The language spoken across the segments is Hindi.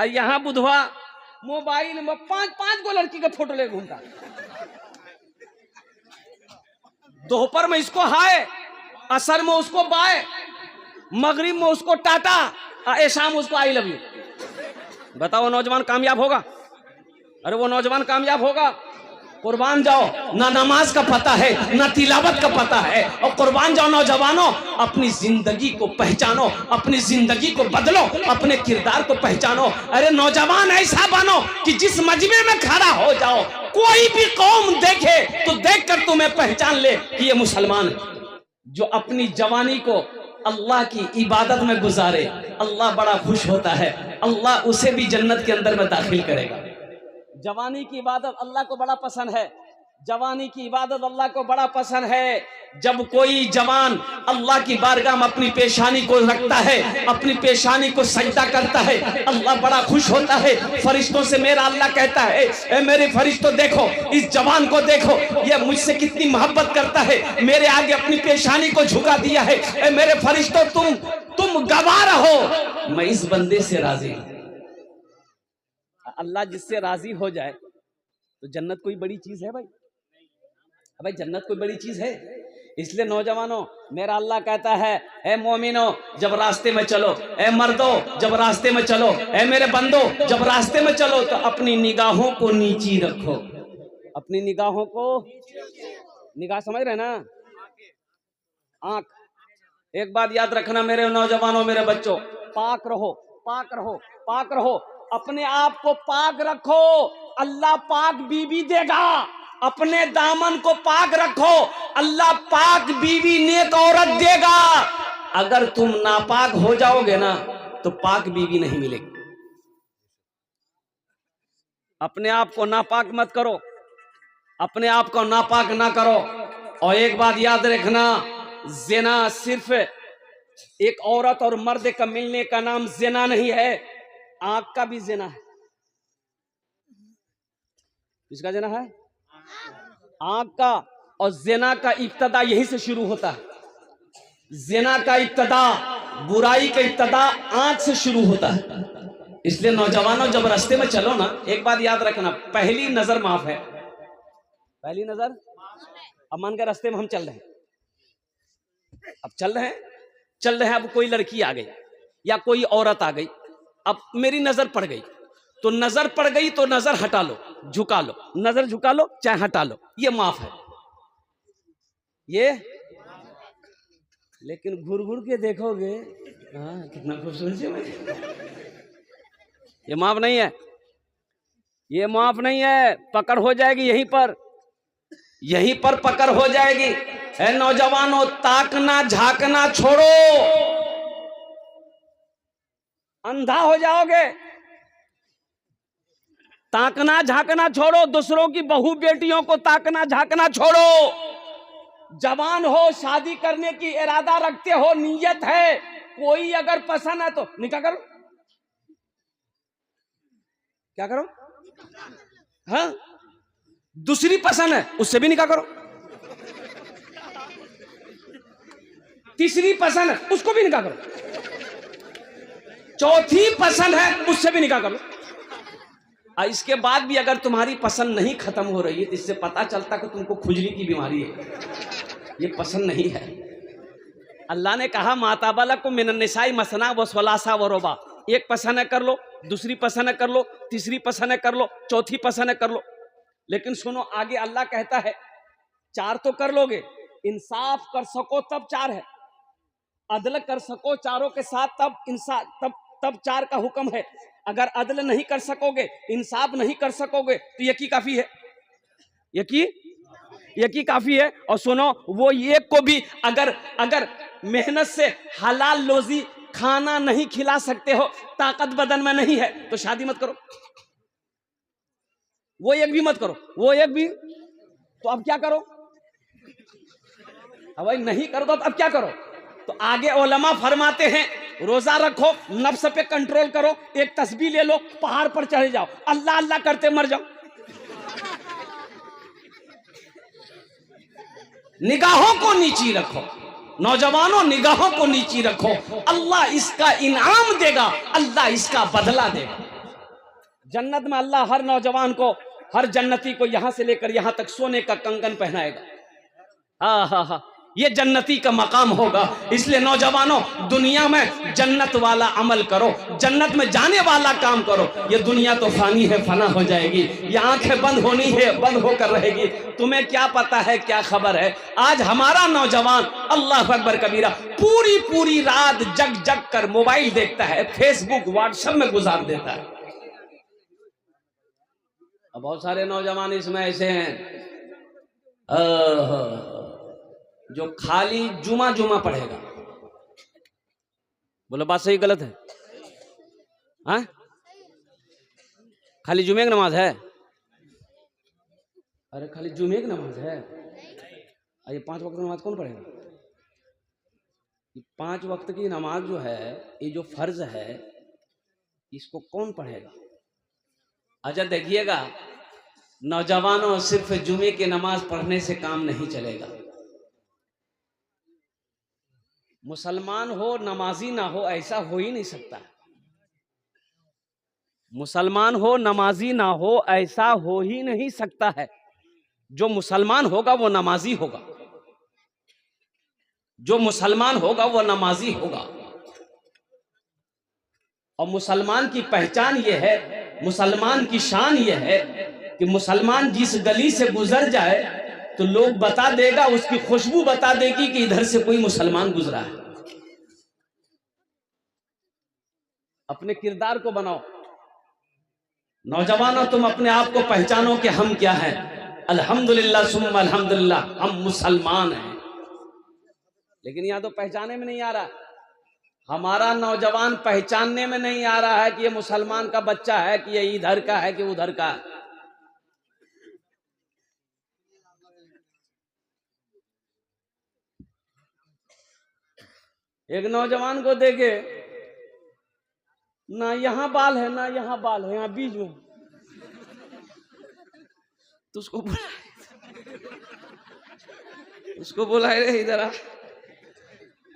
और यहाँ बुधवा मोबाइल में 5-5 गो लड़की के फोटो ले घूमता। दोपहर में इसको हाय, असर में उसको बाय, मगरिब में उसको टाटा, और शाम उसको आई लव यू। बताओ नौजवान कामयाब होगा? अरे वो नौजवान कामयाब होगा? कुर्बान जाओ, ना नमाज का पता है ना तिलावत का पता है, और कुर्बान जाओ नौजवानों, अपनी जिंदगी को पहचानो, अपनी जिंदगी को बदलो, अपने किरदार को पहचानो। अरे नौजवान ऐसा बनो कि जिस मजमे में खड़ा हो जाओ, कोई भी कौम देखे तो देखकर तुम्हें पहचान ले कि ये मुसलमान है। जो अपनी जवानी को अल्लाह की इबादत में गुजारे, अल्लाह बड़ा खुश होता है, अल्लाह उसे भी जन्नत के अंदर में दाखिल करेगा। जवानी की इबादत अल्लाह को बड़ा पसंद है, जवानी की इबादत अल्लाह को बड़ा पसंद है। जब कोई जवान अल्लाह की बारगाह में अपनी पेशानी को रखता है, अपनी पेशानी को सजदा करता है, अल्लाह बड़ा खुश होता है। फरिश्तों से मेरा अल्लाह कहता है, ए मेरे फरिश्तों देखो इस जवान को, देखो ये मुझसे कितनी मोहब्बत करता है, मेरे आगे अपनी पेशानी को झुका दिया है। ए मेरे फरिश्तों तुम गवाह रहो, मैं इस बंदे से राजी हूं। अल्लाह जिससे राजी हो जाए तो जन्नत कोई बड़ी चीज है भाई? भाई जन्नत कोई बड़ी चीज है? इसलिए नौजवानों, मेरा अल्लाह कहता है, ए मोमिनो जब रास्ते में चलो, ए मर्दो जब रास्ते में चलो, ए मेरे बंदो जब रास्ते में चलो, तो अपनी निगाहों को नीची रखो। अपनी निगाहों को, निगाह समझ रहे ना? आंख। एक बात याद रखना मेरे नौजवानों, मेरे बच्चों, पाक रहो, पाक रहो, पाक रहो। अपने आप को पाक रखो, अल्लाह पाक बीवी देगा। अपने दामन को पाक रखो, अल्लाह पाक बीवी नेक औरत देगा। अगर तुम नापाक हो जाओगे ना तो पाक बीवी नहीं मिलेगी। अपने आप को नापाक मत करो, अपने आप को नापाक ना करो। और एक बात याद रखना, ज़िना सिर्फ एक औरत और मर्द का मिलने का नाम ज़िना नहीं है, आंख का भी ज़िना है। किसका ज़िना है? आंख का। और ज़िना का इब्तदा यहीं से शुरू होता है। ज़िना का इब्तदा, बुराई का इब्तदा आंख से शुरू होता है। इसलिए नौजवानों जब रास्ते में चलो ना, एक बात याद रखना, पहली नजर माफ है। पहली नजर, अब मान के रास्ते में हम चल रहे हैं, अब चल रहे हैं, अब कोई लड़की आ गई या कोई औरत आ गई, अब मेरी नजर पड़ गई, तो नजर पड़ गई तो नजर हटा लो, झुका लो, नजर झुका लो चाहे हटा लो, ये माफ है। ये लेकिन घूर घूर के देखोगे, हाँ कितना खूबसूरत है, ये माफ नहीं है, ये माफ नहीं है। पकड़ हो जाएगी यहीं पर पकड़ हो जाएगी। है नौजवानों, ताकना झांकना छोड़ो, अंधा हो जाओगे। ताकना झांकना छोड़ो, दूसरों की बहू बेटियों को ताकना झांकना छोड़ो। जवान हो, शादी करने की इरादा रखते हो, नीयत है, कोई अगर पसंद है तो निकाह करो। क्या करो? हाँ, दूसरी पसंद है उससे भी निकाह करो, तीसरी पसंद है उसको भी निकाह करो, चौथी पसंद है उससे भी निकाह करो। इसके बाद भी अगर तुम्हारी पसंद नहीं खत्म हो रही है तो इससे पता चलता कि तुमको खुजली की बीमारी है, ये पसंद नहीं है। अल्लाह ने कहा, माताबलकुम मिनन निसाई मसना व सलासा व रुबा, एक पसंद है कर लो, दूसरी पसंद है कर लो, तीसरी पसंद है कर लो, चौथी पसंद है कर लो। लेकिन सुनो, आगे अल्लाह कहता है, 4 तो कर लोगे, इंसाफ कर सको तब 4 है, अदल कर सको चारों के साथ तब इंसाफ, तब 4 का हुक्म है। अगर अदल नहीं कर सकोगे, इंसाफ नहीं कर सकोगे तो यकी काफी है, यकी काफी है। और सुनो, वो एक को भी अगर मेहनत से हलाल रोजी खाना नहीं खिला सकते हो, ताकत बदन में नहीं है, तो शादी मत करो। वो एक भी मत करो, वो एक भी, तो अब क्या करो? अब भाई नहीं करो तो अब क्या करो? तो आगे उलमा फरमाते हैं, रोजा रखो, नफ्स पे कंट्रोल करो, एक तस्बीह ले लो, पहाड़ पर चढ़ जाओ, अल्लाह अल्लाह करते मर जाओ। निगाहों को नीची रखो नौजवानों, निगाहों को नीची रखो, अल्लाह इसका इनाम देगा, अल्लाह इसका बदला देगा। जन्नत में अल्लाह हर नौजवान को, हर जन्नती को यहां से लेकर यहां तक सोने का कंगन पहनाएगा। हाँ हाँ हाँ, ये जन्नती का मकाम होगा। इसलिए नौजवानों, दुनिया में जन्नत वाला अमल करो, जन्नत में जाने वाला काम करो। ये दुनिया तो फानी है, फना हो जाएगी। ये आंखें बंद होनी है, बंद होकर रहेगी। तुम्हें क्या पता है, क्या खबर है। आज हमारा नौजवान अल्लाह अकबर कबीरा पूरी पूरी रात जग जग कर मोबाइल देखता है, फेसबुक व्हाट्सएप में गुजार देता है। अब बहुत सारे नौजवान इसमें ऐसे हैं जो खाली जुमा जुमा पढ़ेगा। बोलो बात सही गलत है? हाँ, खाली जुमे की नमाज है। अरे खाली जुमे की नमाज है? ये 5 वक्त की नमाज कौन पढ़ेगा? ये 5 वक्त की नमाज जो है, ये जो फर्ज है, इसको कौन पढ़ेगा? अच्छा देखिएगा नौजवानों, सिर्फ जुमे की नमाज पढ़ने से काम नहीं चलेगा। मुसलमान हो नमाजी ना हो, ऐसा हो ही नहीं सकता। मुसलमान हो नमाजी ना हो, ऐसा हो ही नहीं सकता है। जो मुसलमान होगा वो नमाजी होगा, जो मुसलमान होगा वो नमाजी होगा। और मुसलमान की पहचान ये है, मुसलमान की शान ये है कि मुसलमान जिस गली से गुजर जाए तो लोग बता देगा, उसकी खुशबू बता देगी कि इधर से कोई मुसलमान गुजरा है। अपने किरदार को बनाओ। नौजवानों, तुम अपने आप को पहचानो कि हम क्या हैं। अल्हम्दुलिल्लाह सुम्मा अल्हम्दुलिल्लाह, हम मुसलमान हैं। लेकिन यहां तो पहचाने में नहीं आ रहा। हमारा नौजवान पहचानने में नहीं आ रहा है कि ये मुसलमान का बच्चा है, कि ये इधर का है कि उधर का है। एक नौजवान को देखे, ना यहां बाल है ना यहां बाल है, यहां बीच में, तो उसको बोला रे इधर आ।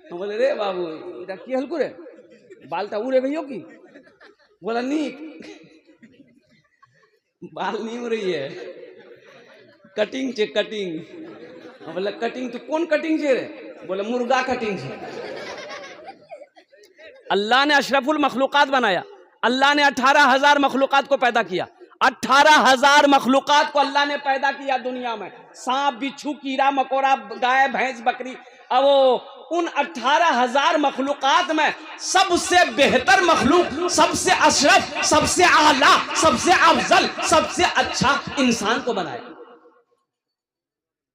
बोले रे बाबू इधर की हल्कू रे, बालटा उड़े भैया की? बोला नहीं, बाल नहीं उड़ रही है, कटिंग चे कटिंग। बोला कटिंग तो कौन कटिंग चे रे? बोले मुर्गा कटिंग चे। अल्लाह ने अशरफुल मखलूकात बनाया। अल्लाह ने 18,000 मखलूकात को पैदा किया। 18,000 मखलूकात को अल्लाह ने पैदा किया दुनिया में। सांप, बिच्छू, कीड़ा मकोड़ा, गाय, भैंस, बकरी। अब उन 18,000 मखलूकात में सबसे बेहतर मखलूक, सबसे अशरफ, सबसे आला, सबसे अफजल, सबसे अच्छा इंसान को बनाया।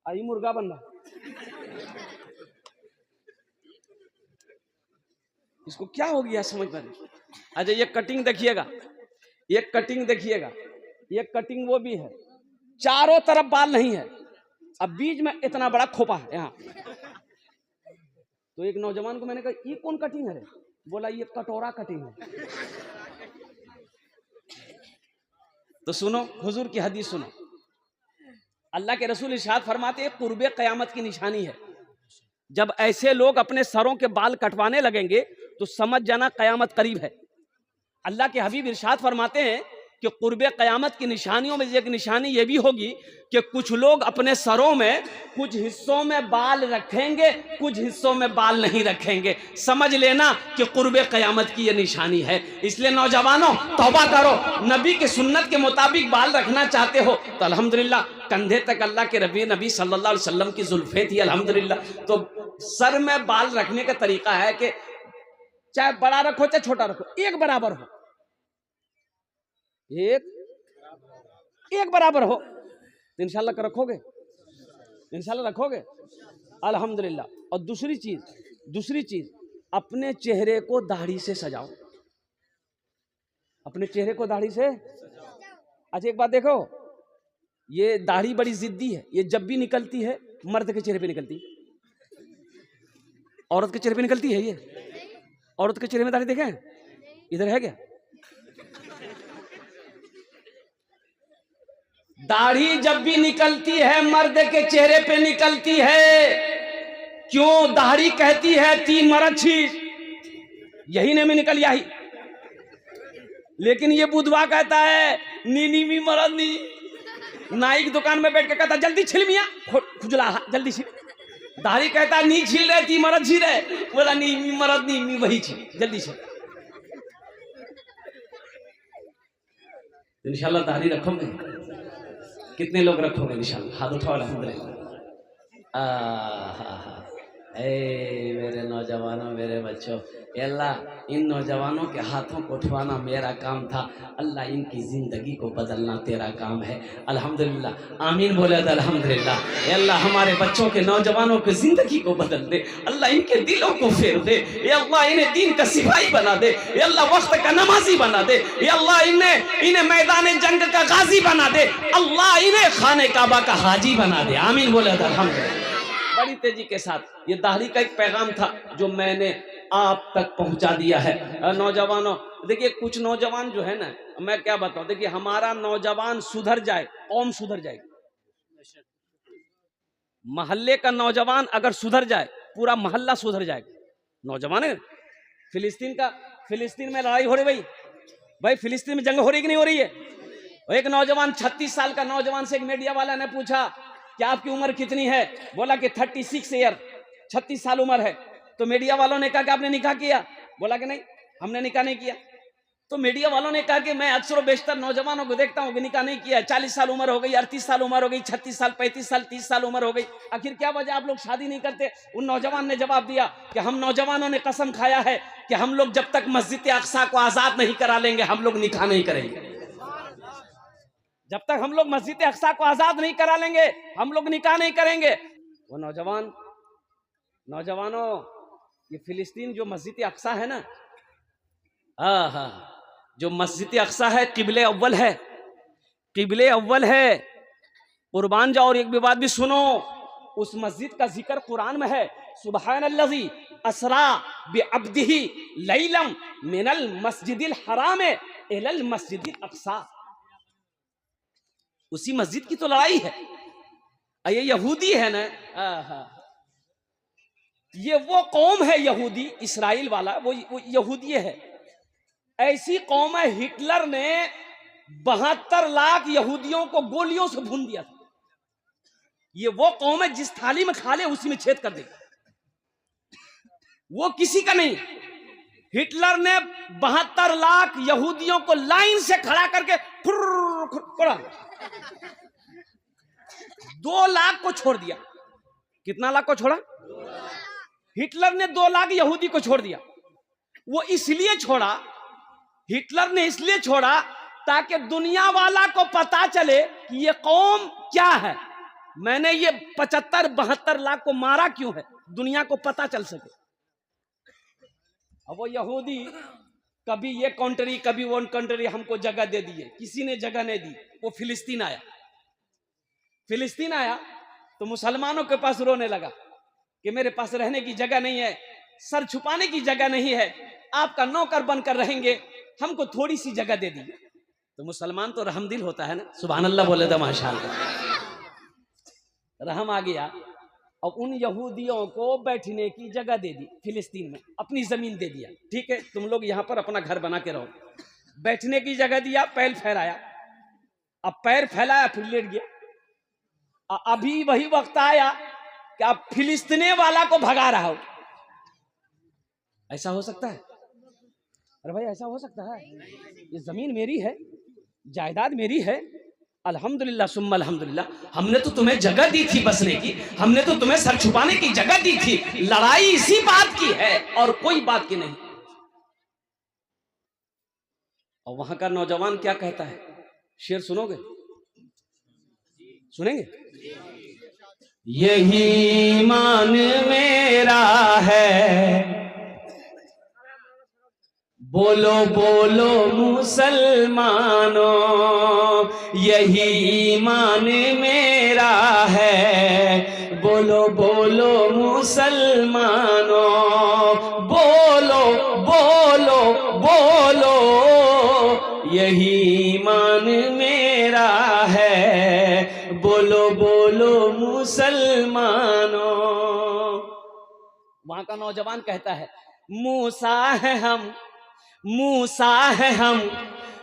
आई मुर्गा बन रहा, इसको क्या हो गया समझ में नहीं। अच्छा ये कटिंग देखिएगा, ये कटिंग देखिएगा, ये कटिंग वो भी है, चारों तरफ बाल नहीं है, अब बीच में इतना बड़ा खोपा है यहाँ। तो एक नौजवान को मैंने कहा ये कौन कटिंग है रे? बोला ये कटोरा कटिंग है। तो सुनो, हुजूर की हदीस सुनो। अल्लाह के रसूल इरशाद फरमाते हैं कुर्बे क़यामत की निशानी है। जब ऐसे लोग अपने सरों के बाल कटवाने लगेंगे तो समझ जाना क़यामत करीब है। अल्लाह के हबीब इरशाद फरमाते हैं कि कुर्बे क़यामत की निशानियों में एक निशानी ये भी होगी कि कुछ लोग अपने सरों में कुछ हिस्सों में बाल रखेंगे, कुछ हिस्सों में बाल नहीं रखेंगे। समझ लेना कि कुर्बे क़यामत की ये निशानी है। इसलिए नौजवानों तौबा करो। नबी के सुन्नत के मुताबिक बाल रखना चाहते हो तो अल्हम्दुलिल्लाह, कंधे तक अल्लाह के नबी सल्लल्लाहु अलैहि वसल्लम की जुल्फें थी अल्हम्दुलिल्लाह। तो सर में बाल रखने का तरीका है कि चाहे बड़ा रखो चाहे छोटा रखो, एक बराबर हो, एक बराबर हो तो इंशाल्लाह का रखोगे, इंशाल्लाह रखोगे अल्हम्दुलिल्लाह। और दूसरी चीज अपने चेहरे को दाढ़ी से सजाओ, अपने चेहरे को दाढ़ी से। अच्छा एक बात देखो, ये दाढ़ी बड़ी जिद्दी है, ये जब भी निकलती है मर्द के चेहरे पे निकलती है, औरत के चेहरे पे निकलती है। ये औरत के चेहरे में दाढ़ी देखें, इधर है क्या? दाढ़ी जब भी निकलती है मर्द के चेहरे पे निकलती है। क्यों? दाढ़ी कहती है ती मरछी, यही ने में निकल आई। लेकिन ये बुधवा कहता है नीनी मी मरद नी। नाई की दुकान में बैठ के कहता जल्दी छिल मिया, खुजला जल्दी छिल। दाढ़ी कहता नी छिल रहे ती मरद छिल रहे, बोला नी मी मरद नी मी वही छिल, जल्दी छिल। इंशाल्लाह दाढ़ी रखोगे? कितने लोग रखोगे इंशाल्लाह? हाथ उठाओ अल्हम्दुलिल्लाह। ए मेरे नौजवानों, मेरे बच्चों, अल्लाह इन नौजवानों के हाथों को उठवाना मेरा काम था, अल्लाह इनकी ज़िंदगी को बदलना तेरा काम है। अल्हम्दुलिल्लाह, आमीन बोले तो अल्हम्दुलिल्लाह। अल्लाह हमारे बच्चों के, नौजवानों की ज़िंदगी को बदल दे, अल्लाह इनके दिलों को फेर दे, अल्लाह इन्हें दीन का सिपाही बना दे, अल्लाह वक्त का नमाजी बना दे, अल्लाह इन्हें मैदान जंग का गाजी बना दे, अल्लाह इन्हें खाने काबा का हाजी बना दे। आमीन बोले तो अल्हम्दुलिल्लाह। बड़ी तेजी के साथ ये दाढ़ी का एक पैगाम था जो मैंने आप तक पहुंचा दिया है। नौजवानों देखिए, कुछ नौजवान जो है ना, मैं क्या बताऊं, देखिए हमारा नौजवान सुधर जाए कौम सुधर जाएगी। मोहल्ले का नौजवान अगर सुधर जाए पूरा मोहल्ला सुधर जाएगा। नौजवान है, फिलिस्तीन में लड़ाई हो रही भाई फिलिस्तीन में जंग हो रही कि नहीं हो रही है? एक नौजवान 36 साल का नौजवान से एक मीडिया वाला ने पूछा कि आपकी उम्र कितनी है? बोला कि 36 ईयर, 36 साल उम्र है। तो मीडिया वालों ने कहा कि आपने निकाह किया? बोला कि नहीं, हमने निकाह नहीं किया। तो मीडिया वालों ने कहा कि मैं अक्सर बेशतर नौजवानों को देखता हूं कि निकाह नहीं किया, 40 साल उम्र हो गई, 38 साल उम्र हो गई, 36 साल, 35 साल, 30 साल उम्र हो गई, आखिर क्या वजह आप लोग शादी नहीं करते? उन नौजवान ने जवाब दिया कि हम नौजवानों ने कसम खाया है कि हम लोग जब तक मस्जिद अक्सा को आजाद नहीं करा लेंगे हम लोग निकाह नहीं करेंगे। जब तक हम लोग मस्जिद अक्सा को आजाद नहीं करा लेंगे हम लोग निकाह नहीं करेंगे। वो नौजवानों, ये फिलिस्तीन जो मस्जिद अक्सा है ना, जो मस्जिद अक्सा है किबले अव्वल है, किबले अव्वल है। कुर्बान जाओ। और एक भी बात भी सुनो, उस मस्जिद का जिक्र कुरान में है, सुब्हानल्लज़ी असरा बिअब्दिही लैलम मिनल मस्जिदिल हराम इलल मस्जिदिल अक्सा। उसी मस्जिद की तो लड़ाई है। ये यहूदी है ना, ये वो कौम है यहूदी, इस्राइल वाला वो यहूदी है। ऐसी कौम है, हिटलर ने 72 लाख यहूदियों को गोलियों से भून दिया था। ये वो कौम है जिस थाली में खा ले उसी में छेद कर देगा, वो किसी का नहीं। हिटलर ने 72 लाख यहूदियों को लाइन से खड़ा करके 2 लाख को छोड़ दिया। कितना लाख को छोड़ा? हिटलर ने 2 लाख यहूदी को छोड़ दिया। वो इसलिए छोड़ा, हिटलर ने इसलिए छोड़ा ताकि दुनिया वाला को पता चले कि ये कौम क्या है, मैंने ये 75-72 लाख को मारा क्यों है, दुनिया को पता चल सके। अब वो यहूदी कभी ये कंट्री कभी वो कंट्री हमको जगह दे दिए, किसी ने जगह नहीं दी। वो फिलिस्तीन आया तो मुसलमानों के पास रोने लगा कि मेरे पास रहने की जगह नहीं है, सर छुपाने की जगह नहीं है, आपका नौकर बनकर रहेंगे, हमको थोड़ी सी जगह दे दी। तो मुसलमान तो रहमदिल होता है ना, सुभान अल्लाह बोले तो माशाअल्लाह, रहम आ गया। और उन यहूदियों को बैठने की जगह दे दी, फिलिस्तीन में अपनी जमीन दे दिया, ठीक है तुम लोग यहां पर अपना घर बना के रहो। बैठने की जगह दिया, पैर फैलाया। अब पैर फैलाया फिर लेट गया। अभी वही वक्त आया कि आप फिलिस्तीने वाला को भगा रहा हो। ऐसा हो सकता है? अरे भाई ऐसा हो सकता है? ये जमीन मेरी है, जायदाद मेरी है, अल्हम्दुलिल्लाह सुम्मा अल्हम्दुलिल्लाह। हमने तो तुम्हें जगह दी थी बसने की, हमने तो तुम्हें सर छुपाने की जगह दी थी। लड़ाई इसी बात की है और कोई बात की नहीं। और वहां का नौजवान क्या कहता है, शेर सुनोगे? सुनेंगे? यही ईमान मेरा है, बोलो बोलो मुसलमानों, यही ईमान मेरा है, बोलो बोलो मुसलमानों, बोलो बोलो बोलो, यही ईमान मेरा है, बोलो बोलो मुसलमानों। वहां का नौजवान कहता है, मूसा है हम, मूसा है हम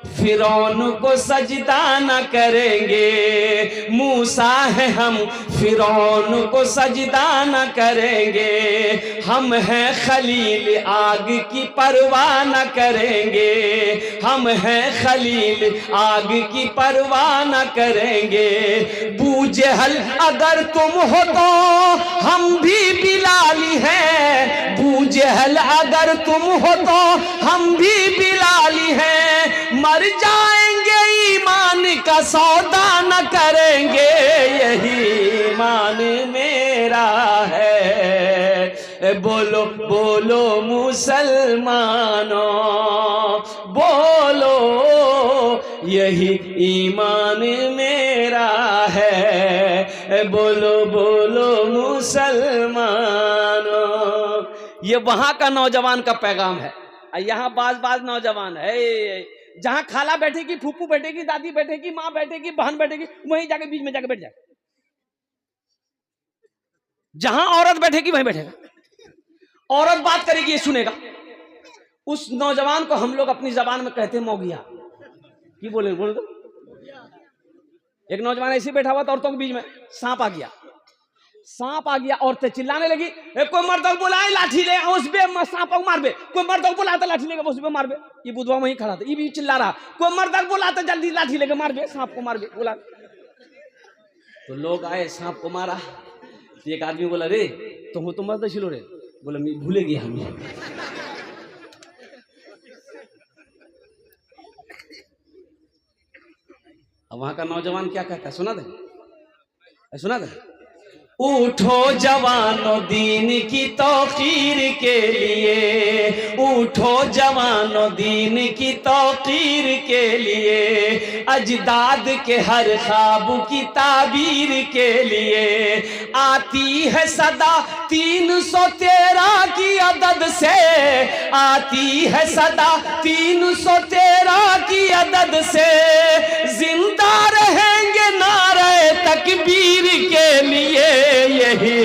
फिरौन को सजदा न करेंगे, मूसा है हम फिरौन को सजदा न करेंगे, हम हैं खलील आग की परवाह न करेंगे, हम हैं खलील आग की परवाह न करेंगे। बूजहल अगर तुम हो तो हम भी बिलाली हैं, बूजहल अगर तुम हो तो हम भी बिलाली हैं, मर जाएंगे ईमान का सौदा न करेंगे, यही ईमान मेरा है। बोलो बोलो मुसलमानों, बोलो यही ईमान मेरा है, बोलो बोलो मुसलमानों। ये वहां का नौजवान का पैगाम है। यहाँ बाज नौजवान है, जहां खाला बैठेगी, फूफू बैठेगी, दादी बैठेगी, माँ बैठेगी, बहन बैठेगी, वहीं जाके बीच में जाके बैठ जाए। जहां औरत बैठेगी वहीं बैठेगा, औरत बात करेगी ये सुनेगा। उस नौजवान को हम लोग अपनी जबान में कहते हैं मौगिया। की बोले बोल दो। एक नौजवान ऐसे बैठा हुआ था, औरतों के बीच में सांप आ गया, सांप आ गया, औरतें चिल्लाने लगी, कोई मर्द बुलाए लाठी ले उस पे सांप को मार बे, कोई मर्द बुलाता लाठी लेके उस पे मार बे। ये बुधवा वहीं खड़ा था, ये भी चिल्ला रहा, कोई मर्द बुलाता जल्दी लाठी लेके मार बे, सांप को मार बे बोला। तो लोग आए, सांप को मारा। तो एक आदमी बोला, रे तो मर्द छिलो रे, बोला मैं भूले गया हम। अब वहां का नौजवान क्या कहता है सुना दे, सुना दे। उठो जवानों दीन की तौकीर के लिए, उठो जवानों दीन की तौकीर के लिए, अजदाद के हर ख्वाब की ताबीर के लिए, आती है सदा 313 की अदद से, आती है सदा 313 की अदद से, जिंदा रहेंगे नारे तकबीर के लिए, यही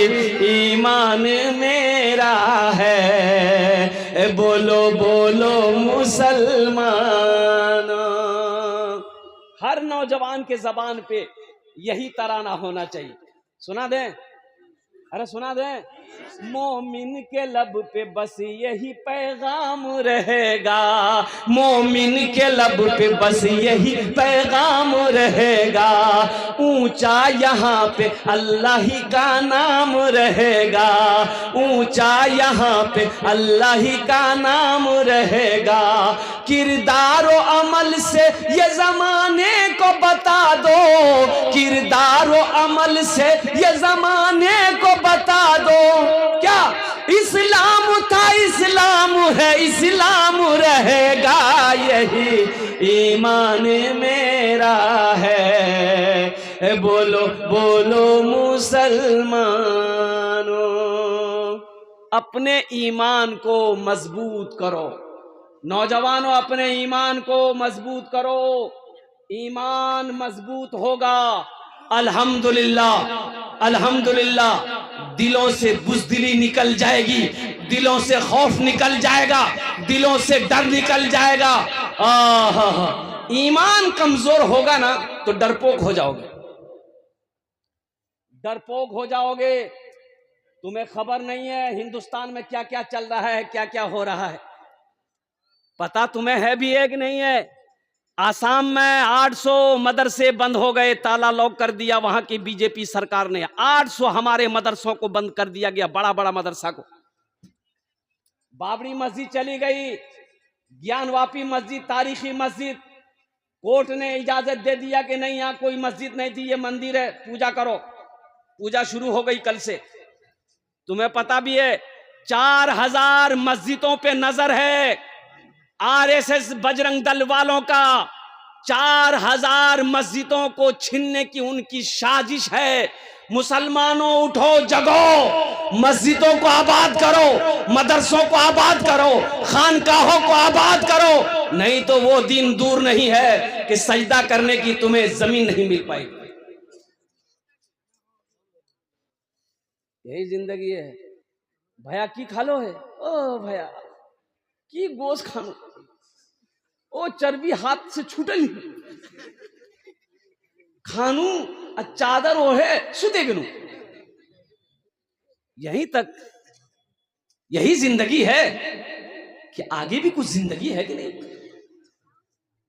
ईमान मेरा है, बोलो बोलो मुसलमानों। हर नौजवान के जबान पे यही तराना होना चाहिए। सुना दें, अरे सुना दें। मोमिन के लब पे बस यही पैगाम रहेगा, मोमिन के लब पे बस यही पैगाम रहेगा, ऊंचा यहाँ पे अल्लाह ही का नाम रहेगा, ऊंचा यहाँ पे अल्लाह ही का नाम रहेगा। किरदार और अमल से ये जमाने को बता दो, किरदार और अमल से ये जमाने को बता दो, क्या इस्लाम था इस्लाम है इस्लाम रहेगा, यही ईमान मेरा है, बोलो बोलो मुसलमानों। अपने ईमान को मजबूत करो नौजवानों, अपने ईमान को मजबूत करो, ईमान मजबूत होगा अल्हम्दुलिल्लाह अल्हम्दुलिल्लाह। दिलों से बुज़दिली निकल जाएगी, दिलों से खौफ निकल जाएगा, दिलों से डर निकल जाएगा। ईमान कमजोर होगा ना तो डरपोक हो जाओगे, डरपोक हो जाओगे। तुम्हें खबर नहीं है हिंदुस्तान में क्या क्या चल रहा है, क्या क्या हो रहा है, पता तुम्हें है भी है कि नहीं है। आसाम में 800 मदरसे बंद हो गए, ताला लॉक कर दिया वहां की बीजेपी सरकार ने। 800 हमारे मदरसों को बंद कर दिया गया, बड़ा बड़ा मदरसा को। बाबरी मस्जिद चली गई, ज्ञानवापी मस्जिद, तारीखी मस्जिद, कोर्ट ने इजाजत दे दिया कि नहीं यहाँ कोई मस्जिद नहीं थी, ये मंदिर है, पूजा करो। पूजा शुरू हो गई कल से। तुम्हें पता भी है 4000 मस्जिदों पे नजर है आरएसएस बजरंग दल वालों का। 4000 मस्जिदों को छीनने की उनकी साजिश है। मुसलमानों उठो जगो, मस्जिदों को आबाद करो, मदरसों को आबाद करो, खानकाहों को आबाद करो, नहीं तो वो दिन दूर नहीं है कि सजदा करने की तुम्हें जमीन नहीं मिल पाएगी। यही जिंदगी है। भैया की खा लो है, ओ भैया की गोश्त खानो, ओ चर्बी हाथ से छूटल खानू चादर ओढ़े सुते गिनू। यहीं तक, यही जिंदगी है कि आगे भी कुछ जिंदगी है कि नहीं।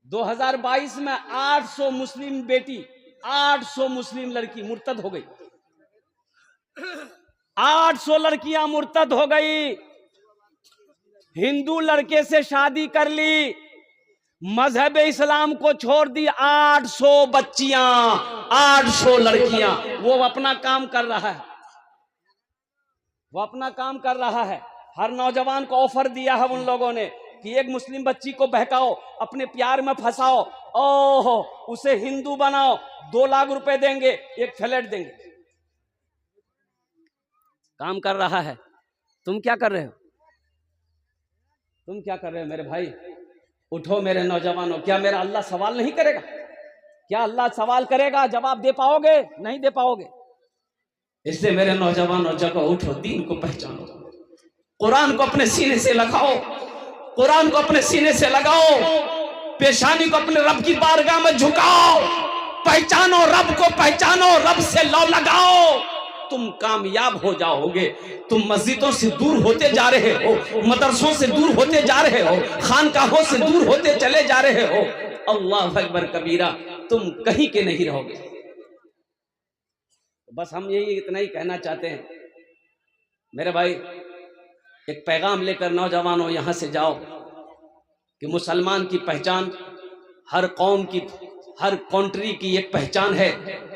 2022 में 800 मुस्लिम बेटी, 800 मुस्लिम लड़की मुर्तद हो गई। 800 लड़कियां मुर्तद हो गई। हिंदू लड़के से शादी कर ली, मजहब इस्लाम को छोड़ दी। 800 बच्चियां, 800 लड़कियां। वो अपना काम कर रहा है, वो अपना काम कर रहा है। हर नौजवान को ऑफर दिया है उन लोगों ने कि एक मुस्लिम बच्ची को बहकाओ, अपने प्यार में फंसाओ, ओहो उसे हिंदू बनाओ, 2 लाख रुपए देंगे, एक फ्लैट देंगे। काम कर रहा है। तुम क्या कर रहे हो? तुम क्या कर रहे हो मेरे भाई? उठो मेरे नौजवानों। क्या मेरा अल्लाह सवाल नहीं करेगा? क्या अल्लाह सवाल करेगा? जवाब दे पाओगे? नहीं दे पाओगे। इसलिए मेरे नौजवानों जगो, उठो, दीन को पहचानो, कुरान को अपने सीने से लगाओ, कुरान को अपने सीने से लगाओ, पेशानी को अपने रब की बारगाह में झुकाओ, पहचानो रब को, पहचानो रब से लौ लगाओ। तुम कामयाब हो जाओगे। तुम मस्जिदों से दूर होते जा रहे हो, मदरसों से दूर होते जा रहे हो, खानकाहों से दूर होते चले जा रहे हो। अल्लाह अकबर कबीरा, तुम कहीं के नहीं रहोगे। बस हम यही इतना ही कहना चाहते हैं मेरे भाई। एक पैगाम लेकर नौजवानों यहां से जाओ कि मुसलमान की पहचान हर कौम की, हर कंट्री की एक पहचान है,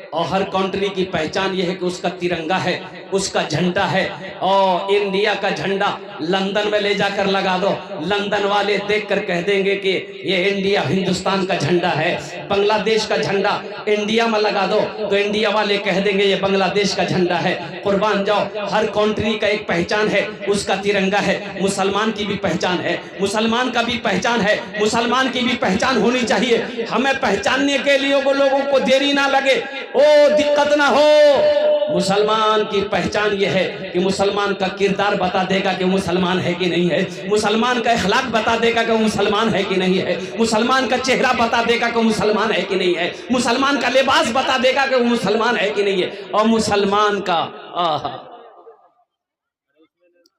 और हर कंट्री की पहचान यह है कि उसका तिरंगा है, उसका झंडा है। और इंडिया का झंडा लंदन में ले जाकर लगा दो, लंदन वाले देखकर कह देंगे कि ये इंडिया, हिंदुस्तान का झंडा है। बांग्लादेश का झंडा इंडिया में लगा दो तो इंडिया वाले कह देंगे ये बांग्लादेश का झंडा है। कुर्बान जाओ, हर कंट्री का एक पहचान है, उसका तिरंगा है। मुसलमान की भी पहचान है, मुसलमान का भी पहचान है, मुसलमान की भी पहचान होनी चाहिए। हमें पहचानने के लिए वो लोगों को देरी ना लगे, ओ दिक्कत ना हो। मुसलमान की पहचान यह है कि मुसलमान का किरदार बता देगा कि मुसलमान है कि नहीं है, मुसलमान का अखलाक बता देगा कि मुसलमान है कि नहीं है, मुसलमान का चेहरा बता देगा कि मुसलमान है कि नहीं है, मुसलमान का लिबास बता देगा कि मुसलमान है कि नहीं है। और मुसलमान का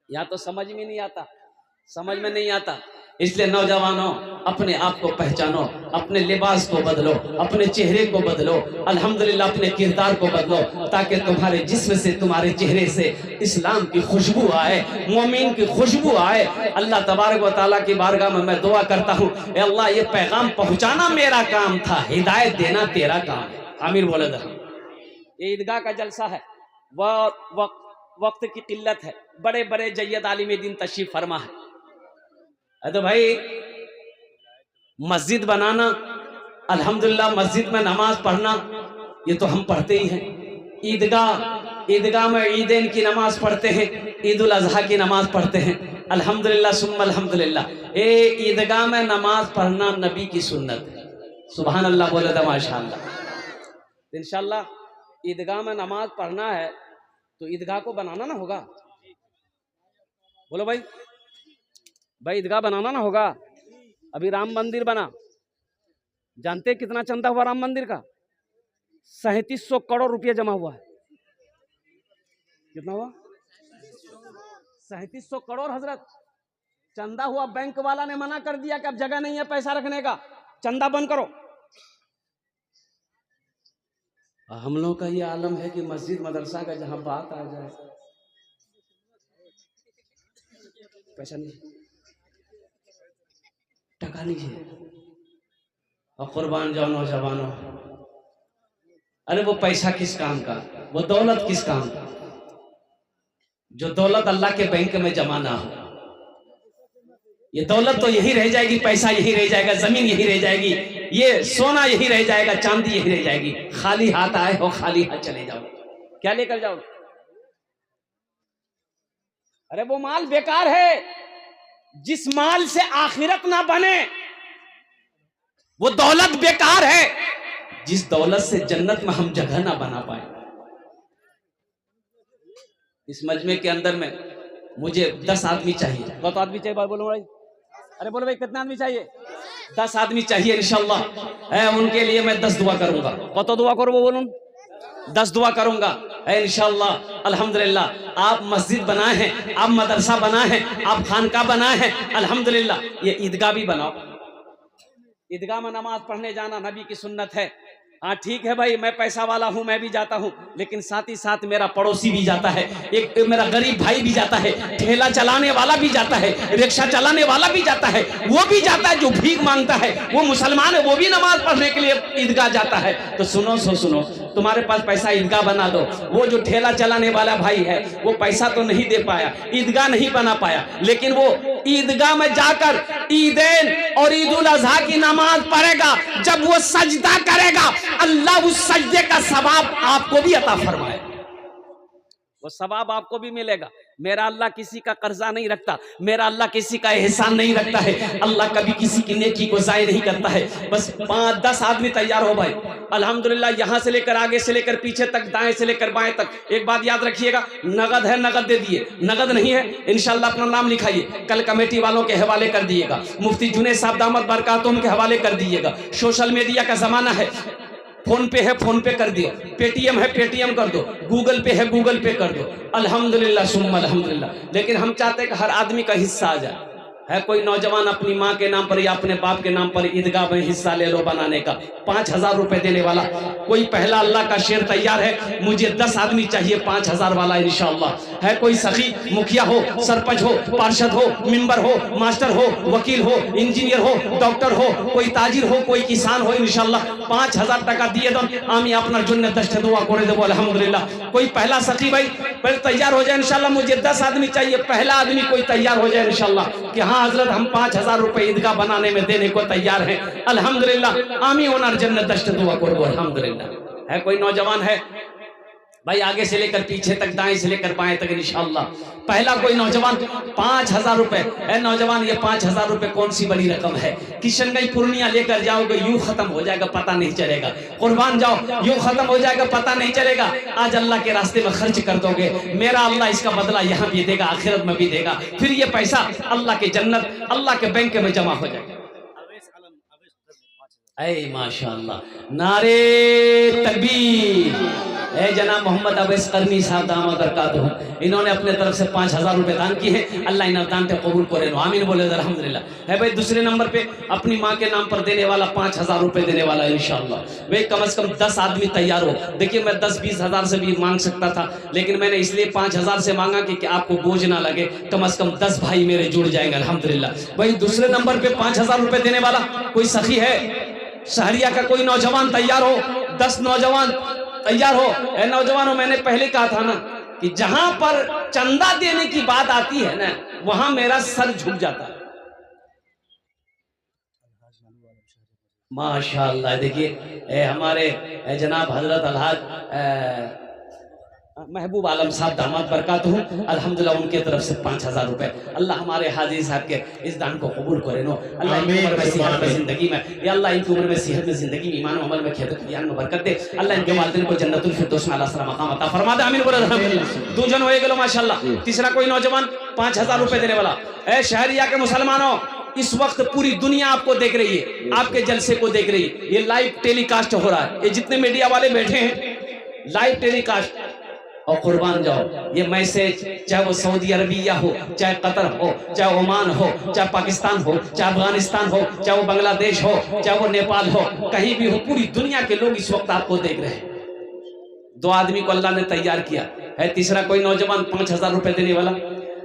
या तो समझ में नहीं आता, समझ में नहीं आता। इसलिए नौजवानों, अपने आप को पहचानो, अपने लिबास को बदलो, अपने चेहरे को बदलो, अल्हम्दुलिल्लाह अपने किरदार को बदलो, ताकि तुम्हारे जिस्म से, तुम्हारे चेहरे से इस्लाम की खुशबू आए, मोमिन की खुशबू आए। अल्लाह तबारक व तआला की बारगाह में मैं दुआ करता हूँ, ए अल्लाह ये पैगाम पहुँचाना मेरा काम था, हिदायत देना तेरा काम है। आमीर बोले दर। ये ईदगाह का जलसा है, वक्त की किल्लत है, बड़े बड़े जय्यद आलिम दीन तशरीफ फरमा है। तो भाई मस्जिद बनाना, अल्हम्दुलिल्लाह मस्जिद में नमाज पढ़ना, ये तो हम पढ़ते ही हैं। ईदगाह में ईदैन की नमाज पढ़ते हैं, ईद उल अजहा की नमाज पढ़ते हैं। अल्हम्दुलिल्लाह सुम्मा अल्हम्दुलिल्लाह। ईदगाह में नमाज पढ़ना नबी की सुन्नत है। सुभान अल्लाह बोले तो माशाअल्लाह। इंशाअल्लाह ईदगाह में नमाज पढ़ना है तो ईदगाह को बनाना ना होगा। बोलो भाई, ईदगाह बनाना ना होगा। अभी राम मंदिर बना, जानते कितना चंदा हुआ राम मंदिर का? 3700 करोड़ रुपया जमा हुआ है। कितना हुआ? 3700 करोड़ हजरत चंदा हुआ। बैंक वाला ने मना कर दिया कि अब जगह नहीं है पैसा रखने का, चंदा बंद करो। हम लोग का ये आलम है कि मस्जिद मदरसा का जहां बात आ जाए पैसा नहीं, टका नहीं है। और कुर्बान जाओ नौजवानों, अरे वो पैसा किस काम का, वो दौलत किस काम का, जो दौलत अल्लाह के बैंक में जमा ना हो। ये दौलत तो यही रह जाएगी, पैसा यही रह जाएगा, जमीन यही रह जाएगी, ये सोना यही रह जाएगा, चांदी यही रह जाएगी। खाली हाथ आए हो, खाली हाथ चले जाओ, क्या लेकर जाओ? अरे वो माल बेकार है जिस माल से आखिरत ना बने, वो दौलत बेकार है जिस दौलत से जन्नत में हम जगह ना बना पाए। इस मजमे के अंदर में मुझे 10 आदमी चाहिए। 10 आदमी चाहिए, बोलो भाई। अरे बोलो भाई कितना आदमी चाहिए? 10 आदमी चाहिए इंशाल्लाह। उनके लिए मैं 10 दुआ करूंगा। कत दुआ करो बोलूं? 10 दुआ करूंगा इंशाल्लाह। अल्हम्दुलिल्लाह आप मस्जिद बनाए हैं, आप मदरसा बनाए हैं, आप खानका बनाए हैं, अल्हम्दुलिल्लाह। ये ईदगाह भी बनाओ। ईदगाह में नमाज पढ़ने जाना नबी की सुन्नत है। हाँ ठीक है भाई, मैं पैसा वाला हूँ, मैं भी जाता हूँ, लेकिन साथ ही साथ मेरा पड़ोसी भी जाता है, एक मेरा गरीब भाई भी जाता है, ठेला चलाने वाला भी जाता है, रिक्शा चलाने वाला भी जाता है, वो भी जाता है जो भीख मांगता है, वो मुसलमान है, वो भी नमाज पढ़ने के लिए ईदगाह जाता है। तो सुनो, तुम्हारे पास पैसा ईदगाह बना दो। वो जो ठेला चलाने वाला भाई है वो पैसा तो नहीं दे पाया, ईदगाह नहीं बना पाया, लेकिन वो ईदगाह में जाकर ईदैन और ईद उल अजहा की नमाज पढ़ेगा। जब वो सजदा करेगा अल्लाह उस सजदे का सवाब आपको भी अता फरमाए, वो सवाब आपको भी मिलेगा। मेरा अल्लाह किसी का कर्जा नहीं रखता, मेरा अल्लाह किसी का एहसान नहीं रखता है, अल्लाह कभी किसी की नेकी को ज़ाय नहीं करता है। बस 5-10 आदमी तैयार हो भाई, अल्हम्दुलिल्लाह। यहाँ से लेकर आगे से लेकर पीछे तक, दाएं से लेकर बाएं तक। एक बात याद रखिएगा, नगद है नगद दे दिए, नगद नहीं है इंशाल्लाह अपना नाम लिखाइए, कल कमेटी वालों के हवाले कर दिएगा, मुफ्ती जुनैद साहब दामद बरकातुहुम के हवाले कर दिएगा। सोशल मीडिया का जमाना है, फोन पे है फोन पे कर दियो, पेटीएम है पेटीएम कर दो, गूगल पे है गूगल पे कर दो। अल्हम्दुलिल्लाह सुम्मा अल्हम्दुलिल्लाह। लेकिन हम चाहते हैं कि हर आदमी का हिस्सा आ जाए। है कोई नौजवान अपनी माँ के नाम पर या अपने बाप के नाम पर ईदगाह में हिस्सा ले लो बनाने का, 5000 रुपए देने वाला कोई पहला अल्लाह का शेर तैयार है? मुझे 10 आदमी चाहिए 5000 वाला इंशाअल्लाह। है कोई सखी, मुखिया हो, सरपंच हो, पार्षद हो, मेंबर हो, मास्टर हो, वकील हो, इंजीनियर हो, डॉक्टर हो, कोई ताजिर हो, कोई किसान हो, इंशाअल्लाह 5000 টাকা দিয়ে দেন, আমি আপনার জন্য 10টা দোয়া করে দেবো আলহামদুলিল্লাহ। कोई पहला सखी भाई पहले तैयार हो जाए इंशाअल्लाह। मुझे 10 आदमी चाहिए, पहला आदमी कोई तैयार हो जाए इंशाअल्लाह कि हाँ हजरत हम 5000 रुपए ईदगाह बनाने में देने को तैयार हैं अल्हम्दुलिल्लाह। आमी ओनार जन्नत दश्त दुआ करबो अल्हम्दुलिल्लाह। है कोई नौजवान है भाई, आगे से लेकर पीछे तक, दाएं से लेकर बाएं तक इंशाअल्लाह। पहला कोई नौजवान 5000 रुपए है। नौजवान ये 5000 रुपए कौन सी बड़ी रकम है? किशनगंज पूर्णिया लेकर जाओगे यूं खत्म हो जाएगा, पता नहीं चलेगा। कुर्बान जाओ यूं खत्म हो जाएगा, पता नहीं चलेगा। आज अल्लाह के रास्ते में खर्च कर दोगे, मेरा अल्लाह इसका बदला यहाँ भी देगा, आखिरत में भी देगा। फिर ये पैसा अल्लाह के जन्नत, अल्लाह के बैंक में जमा हो जाएगा। ऐ माशाअल्लाह, नारे तकबीर। जनाब मोहम्मद अवैस करनी साहब दामद बरकातुहू, इन्होंने अपने तरफ से 5000 रुपए दान किए हैं। अल्लाह इन दान पे कबूल करे, आमीन बोले अल्हम्दुलिल्लाह। है भाई दूसरे नंबर पे अपनी माँ के नाम पर देने वाला 5000 रुपए देने वाला इंशाअल्लाह। वे कम से कम 10 आदमी तैयार हो। देखिए मैं 10-20 हजार से भी मांग सकता था, लेकिन मैंने इसलिए 5000 से मांगा कि आपको बोझ ना लगे, कम से कम 10 भाई मेरे जुड़ जाएंगे अल्हम्दुलिल्लाह। भाई दूसरे नंबर पे 5000 रुपए देने वाला कोई सखी है? शहरिया का कोई नौजवान तैयार हो? 10 नौजवान तैयार हो। ए नौजवानों, मैंने पहले कहा था ना कि जहां पर चंदा देने की बात आती है ना, वहां मेरा सर झुक जाता है। माशाअल्लाह। देखिए हमारे जनाब हजरत अलहाज महबूब आलम साहब दामद बरकातुहू अल्हम्दुलिल्लाह, उनके तरफ से 5000 रुपए। अल्लाह हमारे हाजी साहब के इस दान को कबूल करे नो। अल्लाह इनकी उम्र में सेहत में जिंदगी में, या अल्लाह इनकी उम्र में सेहत में जिंदगी में, ईमान अमल में, खेत खलियान में बरकत दे। अल्लाह इनके वालिदैन को जन्नतुल फिरदौस में आला मकाम अता फरमा दे, आमीन बोले अल्हम्दुलिल्लाह। 2 जन हो गए माशाअल्लाह। तीसरा कोई नौजवान 5000 रुपए देने वाला। ए शहरिया के मुसलमानों, इस वक्त पूरी दुनिया आपको देख रही है, आपके जलसे को देख रही है। ये लाइव टेलीकास्ट हो रहा है, ये जितने मीडिया वाले बैठे हैं लाइव टेलीकास्ट। और कुर्बान जाओ, ये मैसेज चाहे वो सऊदी अरबिया हो, चाहे कतर हो, चाहे ओमान हो, चाहे पाकिस्तान हो, चाहे अफगानिस्तान हो, चाहे वो बांग्लादेश हो, चाहे वो नेपाल हो, कहीं भी हो, पूरी दुनिया के लोग इस वक्त आपको देख रहे हैं। 2 आदमी को अल्लाह ने तैयार किया है। तीसरा कोई नौजवान 5000 रुपए देने वाला।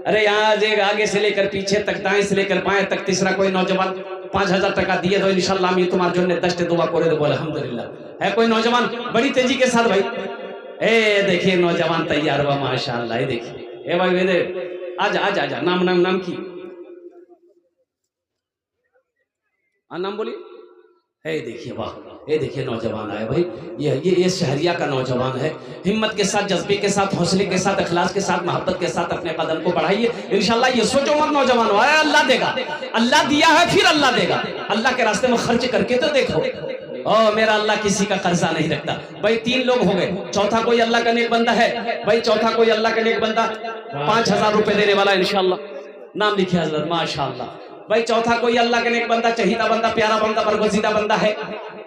अरे यहाँ आगे से लेकर पीछे तक, दाएं से लेकर बाएं तक, तीसरा कोई नौजवान 5000 टाका दिए दो इंशाअल्लाह। मैं तुम्हारे जो 10 दुआ करे दो अल्हम्दुलिल्लाह। है कोई नौजवान बड़ी तेजी के साथ भाई? ए देखिए नौजवान तैयार हुआ माशाअल्लाह। ये देखिए ए भाई वेदे आजा आजा आजा, नाम नाम नाम की नाम बोलिए। ए देखिए वाह, ये देखिए नौजवान आए भाई। ये शहरिया का नौजवान है। हिम्मत के साथ, जज्बे के साथ, हौसले के साथ, अखलास के साथ, मोहब्बत के साथ अपने कदम को बढ़ाइए इंशाअल्लाह। ये सोचो मत नौजवान हो, अल्लाह देगा, अल्लाह दिया है फिर अल्लाह देगा। अल्लाह के रास्ते में खर्च करके तो देखो। ओ मेरा अल्लाह किसी का कर्जा नहीं रखता भाई। 3 लोग हो गए, चौथा कोई अल्लाह का नेक बंदा है भाई। चौथा कोई अल्लाह का नेक बंदा 5000 रुपए देने वाला इंशाअल्लाह। नाम लिखिए हजरत माशाअल्लाह। भाई चौथा कोई अल्लाह के नेक बंदा, चहीदा बंदा, प्यारा बंदा, बरगुज़ीदा बंदा है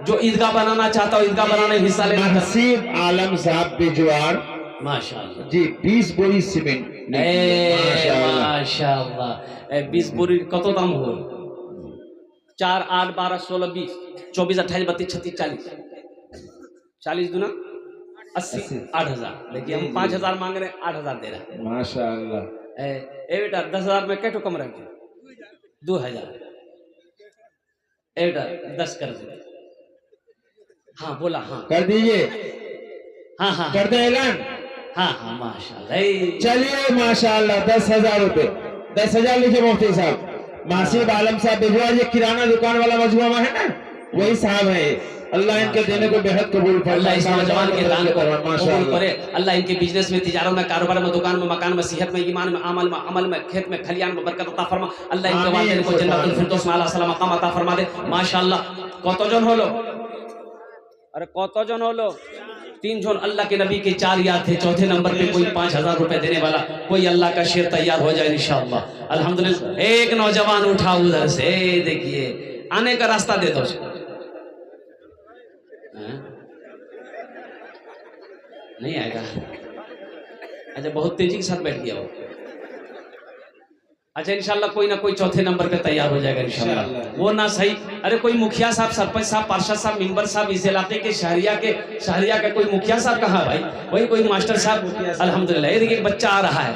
जो ईदगाह बनाना चाहता हो, ईदगाह बनाने में हिस्सा लेना। नसीब आलम साहब बिजवार माशाअल्लाह जी 20 बोरी सीमेंट। माशाअल्लाह 20 बोरी कत दाम हो? 4 8 12 16 20 24 28 32 36 40 40 दूना 80 8,000। देखिए हम 5,000 मांग रहे हैं, 8,000 दे रहा है। माशाअल्लाह। ए बेटा 10,000 में क्या कम रहे? 2,000। ए बेटा 10 कर दे। हाँ बोला हाँ कर दीजिए। हाँ हाँ कर दे ऐलान। हाँ हाँ माशाअल्लाह। चलिए माशाअल्लाह 10,000 रुपए। 10,000 लीजिए मुफ्ती साहब। मासिब आलम साहब बिजवार, ये किराना दुकान वाला मजमुआ है ना, वही साहब है। अल्लाह इनके देने को बेहद कबूल फरमाए। अल्लाह इस नौजवान के दान को कबूल माशाअल्लाह करे। अल्लाह इनके बिजनेस में, तिजारत में, कारोबार में, दुकान में, मकान में, सेहत में, ईमान में, अमल में, खेत में, खलियान में बरकत अता फरमा। अल्लाह इनके वालिदैन को जन्नतुल फिरदौस में आला सला मकाम अता फरमा दे। माशाअल्लाह कतजन हलो? अरे कतजन हलो? 3 जन। अल्लाह के नबी के 4 याद थे। चौथे नंबर पे कोई 5,000 रुपए देने वाला, कोई अल्लाह का शेर तैयार हो जाए इंशाअल्लाह। अल्हम्दुलिल्लाह। एक नौजवान उठा उधर से, देखिए आने का रास्ता दे दो। नहीं आएगा? अच्छा बहुत तेजी के साथ बैठ गया वो। अच्छा इंशाल्लाह कोई ना कोई चौथे नंबर पे तैयार हो जाएगा इंशाल्लाह। वो ना सही, अरे कोई मुखिया साहब, सरपंच साहब, पार्षद साहब, मेंबर साहब, इस इलाके के शहरिया के कोई मुखिया साहब कहाँ भाई? वही कोई मास्टर साहब। अल्हम्दुलिल्लाह। ये देखिए एक बच्चा आ रहा है,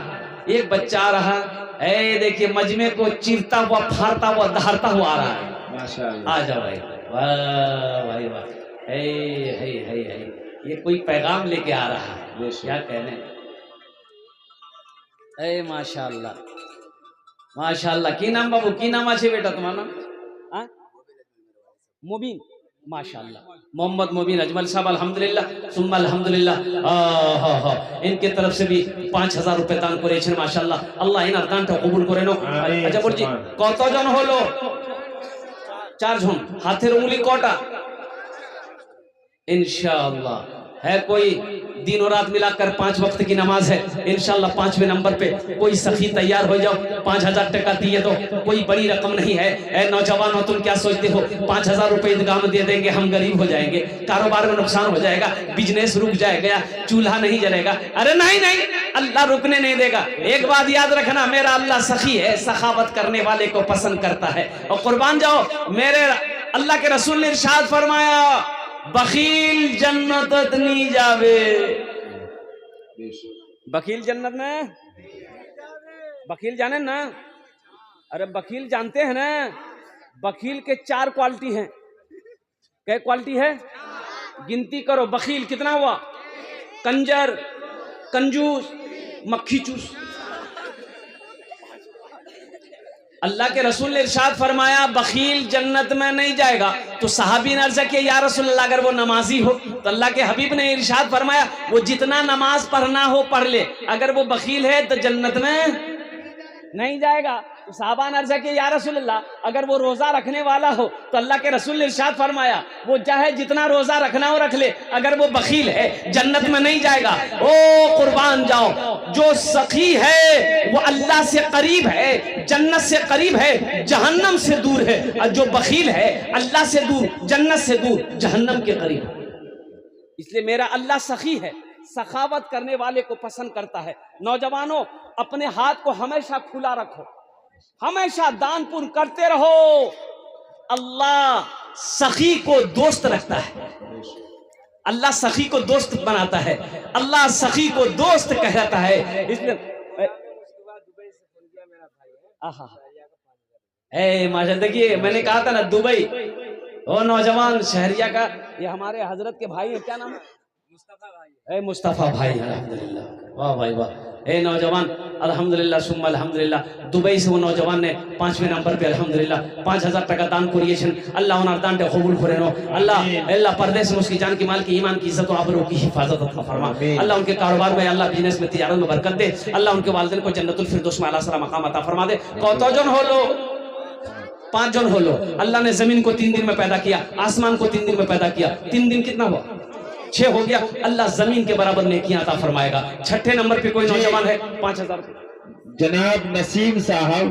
एक बच्चा आ रहा है। देखिए मजमे को चीरता हुआ, फाड़ता हुआ, दहाड़ता हुआ आ रहा है। माशाअल्लाह। आ जाओ भाई। वाह भाई वाह। ये कोई पैगाम लेके आ रहा है, क्या कहने। माशाअल्लाह माशाअल्लाह। की नाम बाबू, की नाम আছে बेटा तुम्हारा नाम? मुबीन। माशाअल्लाह मोहम्मद मुबीन अजमल साहब। अल्हम्दुलिल्लाह सुम्मा अल्हम्दुलिल्लाह। इनके तरफ से भी 5,000 रुपए दान করেছেন माशाअल्लाह। अल्लाह इनार दानটা কবুল করে নাও। আচ্ছা বলছি কতজন হলো? 4 জন। হাতের উंगली কটা? इंशाअल्लाह है कोई दिन और रात मिलाकर 5 वक्त की नमाज है इंशाअल्लाह। 5वें नंबर पे कोई सखी तैयार हो जाओ। 5,000 टका दिए तो कोई बड़ी रकम नहीं है। ए नौजवान हो, तुम क्या सोचते हो 5,000 रुपए ईदगाह में दे देंगे हम गरीब हो जाएंगे, कारोबार में नुकसान हो जाएगा, बिजनेस रुक जाएगा, चूल्हा नहीं जलेगा? अरे नहीं नहीं, अल्लाह रुकने नहीं देगा। एक बात याद रखना, मेरा अल्लाह सखी है, सखावत करने वाले को पसंद करता है। और कुर्बान जाओ, मेरे अल्लाह के रसूल ने इरशाद फरमाया बखील जन्नत नहीं जावे। बखील जन्नत में, बखील जाने ना? अरे बखील जानते हैं ना? बखील के 4 क्वालिटी हैं। क्या क्वालिटी है? गिनती करो। बखील कितना हुआ? कंजर, कंजूस, मक्खी चूस। अल्लाह के रसूल ने इरशाद फरमाया बखील जन्नत में नहीं जाएगा। तो सहाबी ने अर्ज़ किया या रसूलल्लाह अगर वो नमाजी हो? तो अल्लाह के हबीब ने इरशाद फरमाया वो जितना नमाज पढ़ना हो पढ़ ले, अगर वो बखील है तो जन्नत में नहीं जाएगा। तो साहबा ने अर्ज़ किया या रसूलल्लाह अगर वो रोजा रखने वाला हो? तो अल्लाह के रसूल ने इरशाद फरमाया वो चाहे जितना रोजा रखना हो रख ले, अगर वो बखील है जन्नत में नहीं जाएगा। ओ कुर्बान जाओ, जो सखी है वो अल्लाह से करीब है, जन्नत से करीब है, जहन्नम से दूर है। और जो बखील है अल्लाह से दूर, जन्नत से दूर, जहन्नम के करीब। इसलिए मेरा अल्लाह सखी है, सखावत करने वाले को पसंद करता है। नौजवानों अपने हाथ को हमेशा खुला रखो, हमेशा दान पुण्य करते रहो। अल्लाह सखी को दोस्त रखता है, अल्लाह सखी को दोस्त बनाता है, अल्लाह सखी को दोस्त कहता है। इसलिए माशा देखिए मैंने कहा था ना दुबई, वो नौजवान शहरिया का, ये हमारे हजरत के भाई है, क्या नाम है? मुस्तफा भाई। अल्हम्दुलिल्लाह, वाह भाई वाह। नौजवान अल्हम्दुलिल्लाह सुम्मा अल्हम्दुलिल्लाह, दुबई से वो नौजवान ने 5वें नंबर पे अल्हम्दुलिल्लाह 5,000 টাকা दान করিয়েছেন। अल्लाह उनार दानটা কবুল করে নাও। अल्लाह परदेश में उसकी जान की, माल की, ईमान की, इज्जत और आबरू की हिफाजत अता फरमा। अल्लाह उनके कारोबार में, अल्लाह बिजनेस में, तिजारत में बरकत दे। अल्लाह उनके वालिदैन को जन्नतुल फिरदौस में आला सला मकाम अता फरमा दे। কতজন হলো? 5 जन হলো। अल्लाह ने जमीन को 3 दिन में पैदा किया, आसमान को 3 दिन में पैदा किया। 3 दिन कितना हुआ? 6 हो गया। अल्लाह जमीन के बराबर नेकियां अता फरमाएगा। 6ठे नंबर पे कोई नौजवान है 5,000 रुपये। जनाब नसीम साहब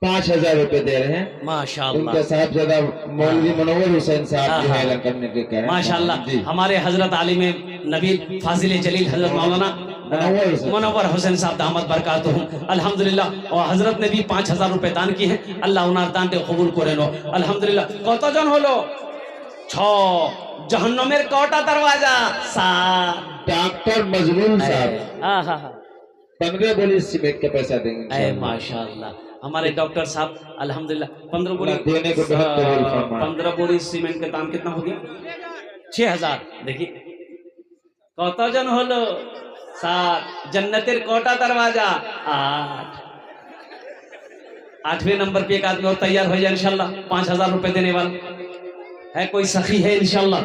5,000 रुपए दे रहे हैं। माशाअल्लाह उनका साहबजादा मौलवी मुनव्वर हुसैन साहब जो है हाँ। ऐलान करने के कह रहे हैं। माशाअल्लाह जी हमारे हजरत आलिम नबी फाजिल जलील हजरत मौलाना मुनव्वर हुसैन साहब दामद बरकातुहुम अल्हम्दुलिल्लाह और हजरत ने भी 5,000 रुपए दान की हैं। अल्लाह उनार दान के कबूल करे लो अल्हम्दुलिल्लाह। কতজন হলো 6 जहन्नमेर কটা दरवाजा 7 डॉक्टर मजलूम साहब आहा 15 बोली सीमेंट का पैसा देंगे ऐ इंशाअल्लाह। माशाअल्लाह हमारे डॉक्टर साहब अल्हम्दुलिल्लाह 15 बोरी अल्लाह देने को बहुत कबूल फरमाए। 15 बोरी सीमेंट का दाम कितना हो गया 6,000 देखिए কতজন হলো 7 जन्नतेर कोटा दरवाजा 8 8वें नंबर पे एक आदमी और तैयार हो जाए इंशाल्लाह 5,000 रुपए देने वाला है कोई सखी है इंशाल्लाह।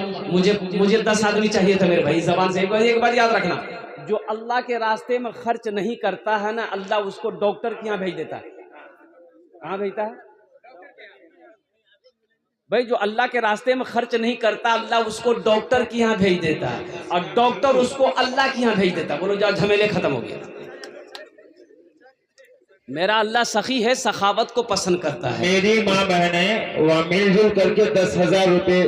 मुझे 10 आदमी चाहिए था मेरे भाई जबान से एक बार याद रखना जो अल्लाह के रास्ते में खर्च नहीं करता है ना अल्लाह उसको डॉक्टर के यहाँ भेज देता है। कहाँ भेजता है भाई जो अल्लाह के रास्ते में खर्च नहीं करता अल्लाह उसको डॉक्टर के यहाँ भेज देता है और डॉक्टर उसको अल्लाह के यहाँ भेज देता है। बोलो जाओ झमेले खत्म हो गया। मेरा अल्लाह सखी है सखावत को पसंद करता है। मेरी माँ बहने वह मिलजुल करके 10,000 रुपए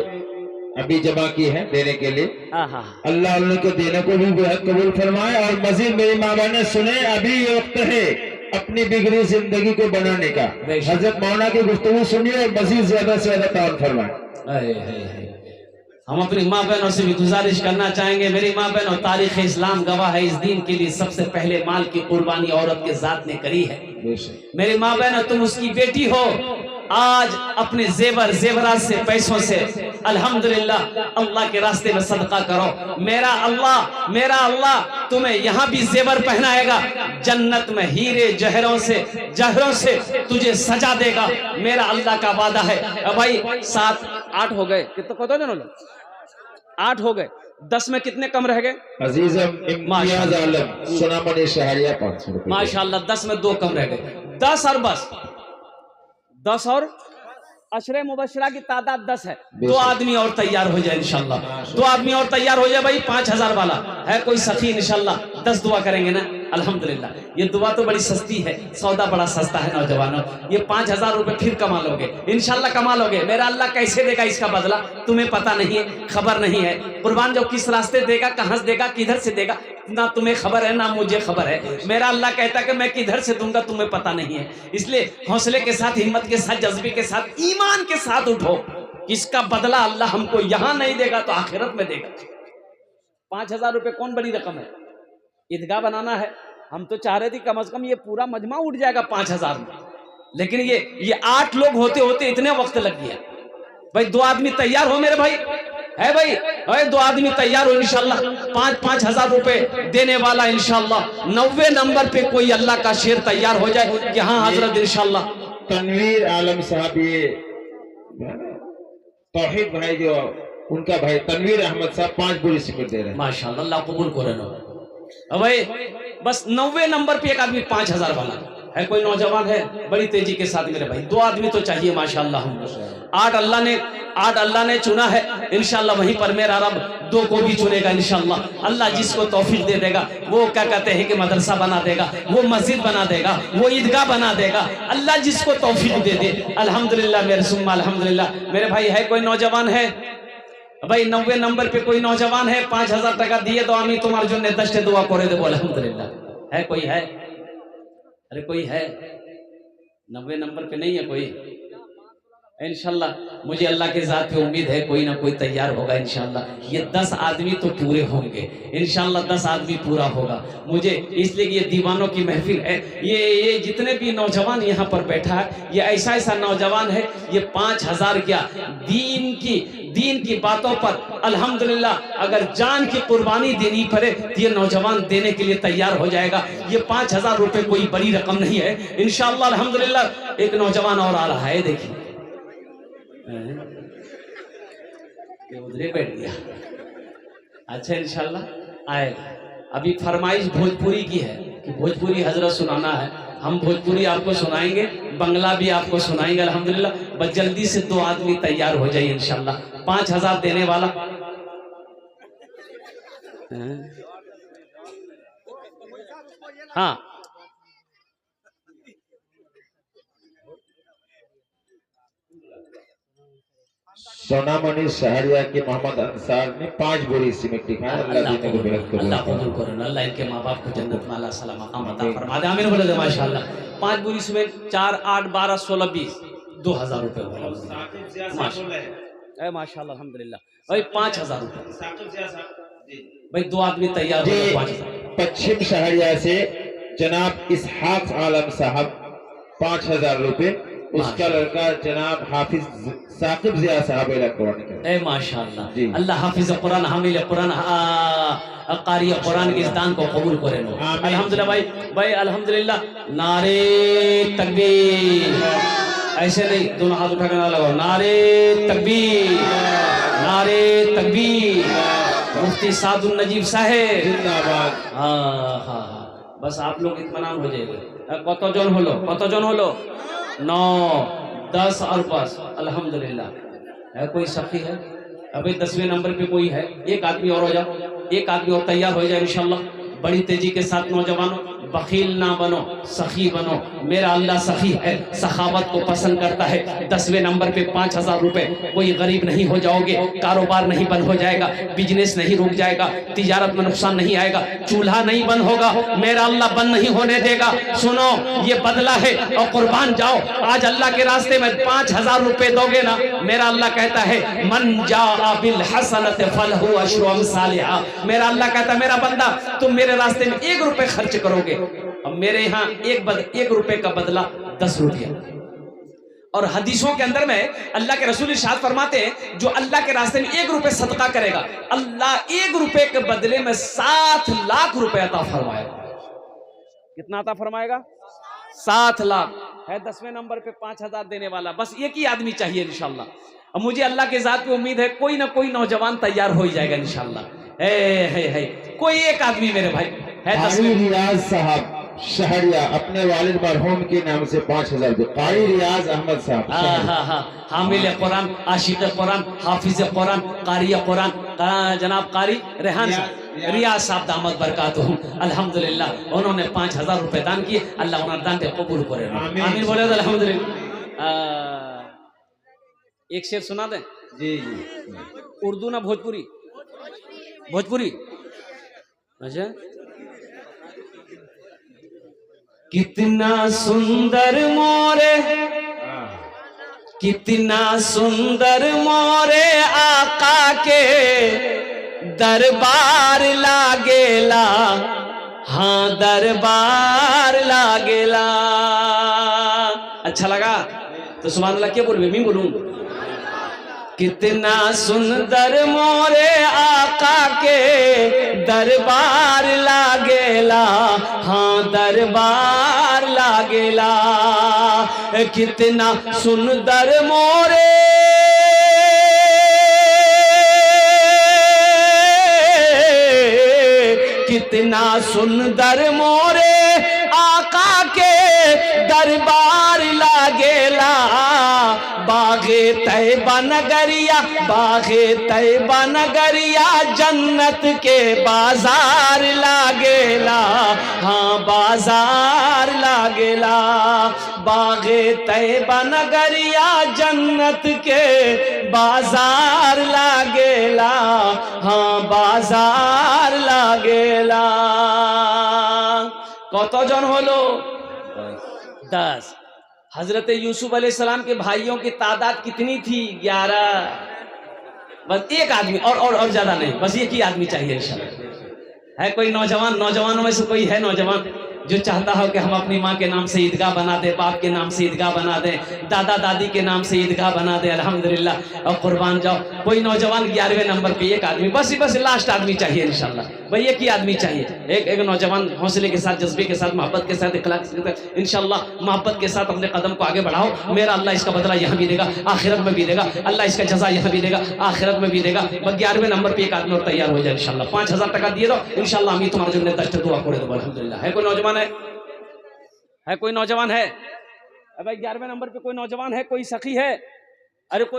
अभी जमा की है देने के लिए। आहा अल्लाह उनको देने को भी बेहद कबूल फरमाए और मजीद मेरी माँ बहने सुने अभी ये वक्त है अपनी बिगड़ी जिंदगी को बनाने का। हजरत मौलाना की गुफ्तगू सुनिए और मजीद ज्यादा से ज्यादा ताउन फरमाए। हम अपनी माँ बहनों से भी गुजारिश करना चाहेंगे मेरी माँ बहनों तारीख इस्लाम गवाह है इस दीन के लिए सबसे पहले माल की कुर्बानी औरत के जात ने करी है। मेरी माँ बहनों तुम उसकी बेटी हो आज अपने जेवरात से पैसों से अल्हम्दुलिल्लाह अल्लाह के रास्ते में सदका करो। मेरा अल्लाह तुम्हें यहाँ भी जेवर पहनाएगा जन्नत में हीरे जहरों से तुझे सजा देगा। मेरा अल्लाह का वादा है। अब भाई 7 8 हो गए कितने कतो जन लोग 8 हो गए 10 में कितने कम रह गए अजीजम इम्तियाज आलम सोनामणि शहरिया 500 रुपए माशाल्लाह 10 में 2 कम रह गए 10 और बस 10 और अशरे मुबशरा की तादाद 10 है। 2 आदमी और तैयार हो जाए इंशाल्लाह 2 आदमी और तैयार हो जाए भाई 5,000 वाला है कोई सखी इंशाल्लाह 10 दुआ करेंगे ना अल्हम्दुलिल्लाह। ये दुआ तो बड़ी सस्ती है सौदा बड़ा सस्ता है नौजवानों। ये 5,000 रुपए फिर कमा लोगे इंशाल्लाह कमा लोगे। मेरा अल्लाह कैसे देगा इसका बदला तुम्हें पता नहीं है खबर नहीं है। कुर्बान जो किस रास्ते देगा कहाँ से देगा किधर से देगा ना तुम्हें खबर है ना मुझे खबर है। मेरा अल्लाह कहता कि मैं किधर से दूंगा तुम्हें पता नहीं है। इसलिए हौसले के साथ हिम्मत के साथ जज्बे के साथ ईमान के साथ उठो। इसका बदला अल्लाह हमको यहाँ नहीं देगा तो आखिरत में देगा। 5,000 रुपए कौन बड़ी रकम है। ईदगाह बनाना है हम तो चाह रहे थे कम से कम ये पूरा मजमा उठ जाएगा 5,000 में लेकिन ये 8 लोग होते होते इतने वक्त लग गया। भाई 2 आदमी तैयार हो मेरे भाई है भाई 2 आदमी तैयार हो इंशाल्लाह 5,000 रुपए देने वाला इंशाल्लाह 90 नंबर पे कोई अल्लाह का शेर तैयार हो जाए यहाँ हजरत इंशाल्लाह। तनवीर आलम साहब ये तौहीद भाई जो उनका भाई तनवीर अहमद साहब 5 बोरी सीमेंट दे रहे हैं माशाल्लाह अल्लाह कबूल करे लो। भाई बस 90 नंबर पे एक आदमी 5,000 वाला है कोई नौजवान है बड़ी तेजी के साथ मेरे भाई 2 आदमी तो चाहिए माशाल्लाह। हम 8 अल्लाह ने चुना है इंशाल्लाह वहीं पर मेरा रब 2 को भी चुनेगा इंशाल्लाह। अल्लाह जिसको तौफीक दे देगा वो क्या कहते हैं कि मदरसा बना देगा वो मस्जिद बना देगा वो ईदगाह बना देगा। अल्लाह जिसको तौफीक दे दे अल्हम्दुलिल्लाह मेरे सुम्मा अल्हम्दुलिल्लाह। मेरे भाई है कोई नौजवान है भाई 90 नंबर पे कोई नौजवान है 5,000 টাকা दिए तो আমি তোমার জন্য 10 दुआ করে দেব अल्हम्दुलिल्लाह। है कोई है अरे कोई है 90 नंबर पे नहीं है कोई इंशाल्लाह। मुझे अल्लाह के ज़ात पे उम्मीद है कोई ना कोई तैयार होगा इंशाल्लाह। ये 10 आदमी तो पूरे होंगे इंशाल्लाह 10 आदमी पूरा होगा। मुझे इसलिए ये दीवानों की महफिल है ये जितने भी नौजवान यहाँ पर बैठा है ये ऐसा नौजवान है ये 5,000 क्या दीन की बातों पर अल्हम्दुलिल्लाह अगर जान की कुर्बानी देनी पड़े तो ये नौजवान देने के लिए तैयार हो जाएगा। ये 5,000 रुपए कोई बड़ी रकम नहीं है इंशाल्लाह अल्हम्दुलिल्लाह। एक नौजवान और आ रहा है देखिए ये उधरे बैठ गया। अच्छा इंशाल्लाह आएगा। अभी फरमाइश भोजपुरी की है कि भोजपुरी हजरत सुनाना है हम भोजपुरी आपको सुनाएंगे बंगला भी आपको सुनाएंगे अल्हम्दुलिल्लाह। बस जल्दी से 2 आदमी तैयार हो जाइए इंशाल्लाह। 5,000 देने वाला हाँ सोनामणि शहरिया के मोहम्मद अंसार ने 5 बोरी सीमेंट दिखाया। अल्लाह दीन को बेहद कबूल अल्लाह कबूल करे, अल्लाह इनके माँ बाप को जन्नत में अल्लाह सलाम मकाम अता फरमा दे, आमीन बोले दे माशाअल्लाह। 5 बोरी सीमेंट 4 8 12 16 20 2000 रुपए माशाअल्लाह अल्हम्दुलिल्लाह भाई। 5000 रुपए भाई, 2 आदमी तैयार हो गए। 5000 पश्चिम शहरिया से जनाब इसहाक आलम साहब 5000 रुपए, उसका लड़का जनाब हाफिज साकिब जिया साहब इलेक्ट्रॉनिक। ए माशाअल्लाह, अल्लाह हाफिज कुरान हामिल कुरान कारी कुरान के इस दान को कबूल करे। अल्हम्दुलिल्लाह भाई अल्हम्दुलिल्लाह। नारे तकबीर, ऐसे नहीं, दोनों हाथ उठा के ना लगाओ। नारे तकबीर, नारे तकबीर। मुफ्ती सादुल नजीब साहेब जिंदाबाद। हाँ, बस आप लोग इत्मीनान हो जाएगा। कतजन हलो 9 10 और बस अल्हम्दुलिल्लाह। है कोई सखी है अभी 10वें नंबर पे कोई है? एक आदमी और हो जाओ, एक आदमी और तैयार हो जाए इंशाल्लाह। बड़ी तेजी के साथ नौजवानों, बखील ना बनो, सखी बनो। मेरा अल्लाह सखी है, सखावत को पसंद करता है। 10वें नंबर पे 5000 रुपए। कोई गरीब नहीं हो जाओगे, कारोबार नहीं बंद हो जाएगा, बिजनेस नहीं रुक जाएगा, तिजारत में नुकसान नहीं आएगा, चूल्हा नहीं बंद होगा, मेरा अल्लाह बंद नहीं होने देगा। सुनो, ये बदला है और कुर्बान जाओ। आज अल्लाह के रास्ते में 5000 रुपए दोगे ना, मेरा अल्लाह कहता है मन जाअ बिल हसनत फलहु अशरु अमसालिहा। मेरा अल्लाह कहता है मेरा बंदा, तुम मेरे रास्ते में 1 रुपए खर्च करोगे, अब मेरे यहाँ 1 रुपए का बदला 10 रुपया। और हदीसों के अंदर में अल्लाह के रसूल इरशाद फरमाते हैं, जो अल्लाह के रास्ते में 1 रुपए सदका करेगा, अल्लाह 1 रुपए के बदले में 7 लाख रुपए अता फरमाएगा। कितना अता फरमाएगा? 7 लाख। है 10वें नंबर पे 5000 देने वाला, बस एक ही आदमी चाहिए इंशाल्लाह। अब मुझे अल्लाह के जात पे उम्मीद है कोई ना कोई नौजवान तैयार हो ही जाएगा इंशाल्लाह। है कोई एक आदमी मेरे भाई है। 10वें रियाज साहब शहरिया अपने वालिद मरहूम के नाम से 5000 रुपए। कारी रियाज अहमद साहब, हामिल कुरान, आशिक कुरान, हाफिज कुरान, कारी कुरान, जनाब कारी रेहान रियाज साहब दामद बरकातुहू अल्हम्दुलिल्लाह। उन्होंने 5000 रुपए दान किए। अल्लाह उन्हें दान पे कबूल करे, आमीन बोले तो अल्हम्दुलिल्लाह। एक शेर सुना दें? जी। उर्दू ना भोजपुरी? भोजपुरी। अच्छा। कितना सुंदर मोरे, कितना सुंदर मोरे आका के दरबार लागेला, हाँ दरबार लागेला। अच्छा लगा तो सुभान अल्लाह क्या बोलूं? मैं बोलूं कितना सुंदर मोरे आका के दरबार लागेला, हाँ दरबार लागेला। कितना सुंदर मोरे कितना सुंदर मोरे आका के दरबार लागेला। बागे तैबा नगरिया, बागे तैबा नगरिया जन्नत के बाजार लागेला, हाँ बाजार लागेला। बागे तैबा नगरिया जन्नत के बाजार लागेला, हाँ बाजार लागेला। कतजन हलो? 10। हजरत यूसुफ अलैहिस्सलाम के भाइयों की तादाद कितनी थी? 11। बस एक आदमी और ज्यादा नहीं, बस एक ही आदमी चाहिए इंशाल्लाह। है कोई नौजवान? नौजवानों में से कोई है नौजवान जो चाहता हो कि हम अपनी माँ के नाम से ईदगाह बना दें, बाप के नाम से ईदगाह बना दें, दादा दादी के नाम से ईदगाह बना दें? अल्हम्दुलिल्लाह। और कुर्बान जाओ। कोई नौजवान 11वें नंबर पे एक आदमी, बस लास्ट आदमी चाहिए इंशाल्लाह। भाई एक ही आदमी चाहिए, एक नौजवान हौसले के साथ, जज्बे के साथ, मोहब्बत के साथ, इखलास के साथ इंशाल्लाह मोहब्बत के साथ अपने कदम को आगे बढ़ाओ। मेरा अल्लाह इसका बदला यहाँ भी देगा, आखिरत में भी देगा। अल्लाह इसका जजा यहाँ भी देगा, आखिरत में भी देगा। बस 11वें नंबर पे एक आदमी और तैयार हो जाए इंशाल्लाह। 5000 টাকা দিয়ে দাও इंशाल्लाह। আমি তোমার জন্য 10টা দোয়া করে দেবো अल्हम्दुलिल्लाह। है कोई नौजवान? है कोई नौजवान है? भाई 11वें नंबर पे कोई नौजवान है? कोई सखी है? अरे